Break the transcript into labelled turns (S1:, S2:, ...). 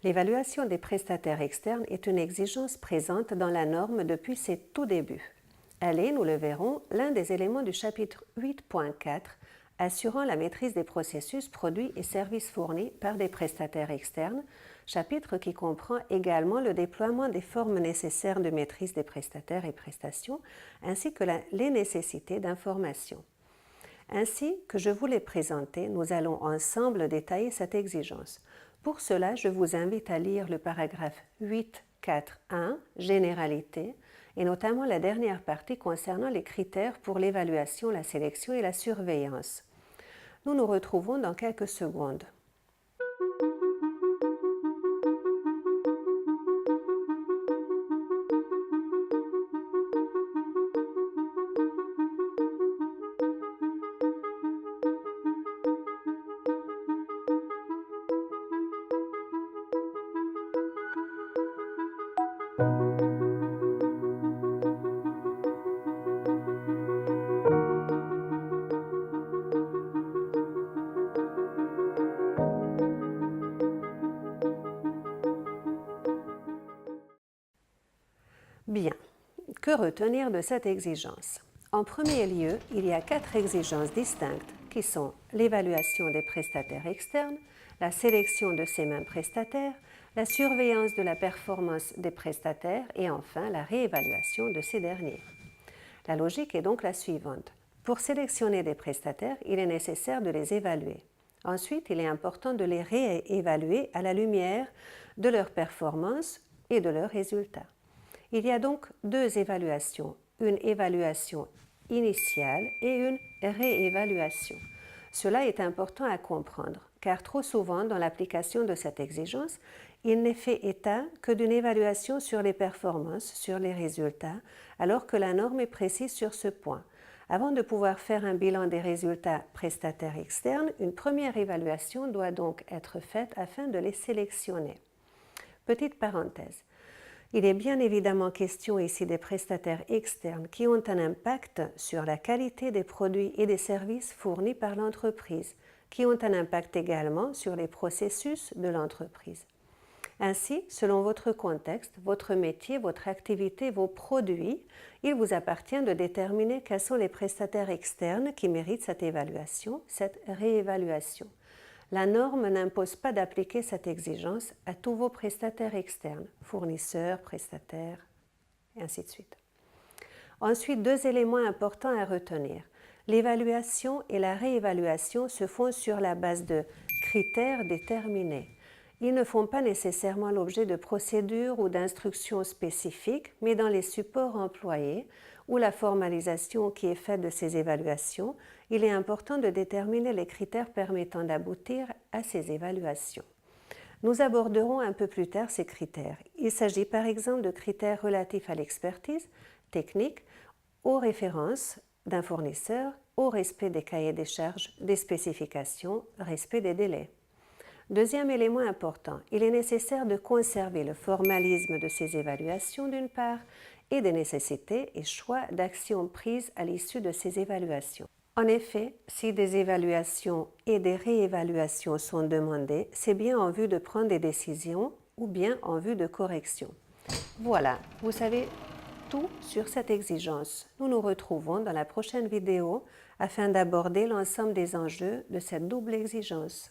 S1: L'évaluation des prestataires externes est une exigence présente dans la norme depuis ses tout débuts. Elle est, nous le verrons, l'un des éléments du chapitre 8.4 assurant la maîtrise des processus, produits et services fournis par des prestataires externes, chapitre qui comprend également le déploiement des formes nécessaires de maîtrise des prestataires et prestations, ainsi que les nécessités d'information. Ainsi que je vous l'ai présenté, nous allons ensemble détailler cette exigence. Pour cela, je vous invite à lire le paragraphe 8.4.1, Généralité, et notamment la dernière partie concernant les critères pour l'évaluation, la sélection et la surveillance. Nous nous retrouvons dans quelques secondes. Bien, que retenir de cette exigence? En premier lieu, il y a 4 exigences distinctes qui sont l'évaluation des prestataires externes, la sélection de ces mêmes prestataires, la surveillance de la performance des prestataires et enfin la réévaluation de ces derniers. La logique est donc la suivante. Pour sélectionner des prestataires, il est nécessaire de les évaluer. Ensuite, il est important de les réévaluer à la lumière de leurs performances et de leurs résultats. Il y a donc 2 évaluations, une évaluation initiale et une réévaluation. Cela est important à comprendre, car trop souvent, dans l'application de cette exigence, il n'est fait état que d'une évaluation sur les performances, sur les résultats, alors que la norme est précise sur ce point. Avant de pouvoir faire un bilan des résultats prestataires externes, une première évaluation doit donc être faite afin de les sélectionner. Petite parenthèse. Il est bien évidemment question ici des prestataires externes qui ont un impact sur la qualité des produits et des services fournis par l'entreprise, qui ont un impact également sur les processus de l'entreprise. Ainsi, selon votre contexte, votre métier, votre activité, vos produits, il vous appartient de déterminer quels sont les prestataires externes qui méritent cette évaluation, cette réévaluation. La norme n'impose pas d'appliquer cette exigence à tous vos prestataires externes, fournisseurs, prestataires, et ainsi de suite. Ensuite, 2 éléments importants à retenir. L'évaluation et la réévaluation se font sur la base de critères déterminés. Ils ne font pas nécessairement l'objet de procédures ou d'instructions spécifiques, mais dans les supports employés ou la formalisation qui est faite de ces évaluations, il est important de déterminer les critères permettant d'aboutir à ces évaluations. Nous aborderons un peu plus tard ces critères. Il s'agit par exemple de critères relatifs à l'expertise technique, aux références d'un fournisseur, au respect des cahiers des charges, des spécifications, respect des délais. Deuxième élément important, il est nécessaire de conserver le formalisme de ces évaluations d'une part et des nécessités et choix d'actions prises à l'issue de ces évaluations. En effet, si des évaluations et des réévaluations sont demandées, c'est bien en vue de prendre des décisions ou bien en vue de correction. Voilà, vous savez tout sur cette exigence. Nous nous retrouvons dans la prochaine vidéo afin d'aborder l'ensemble des enjeux de cette double exigence.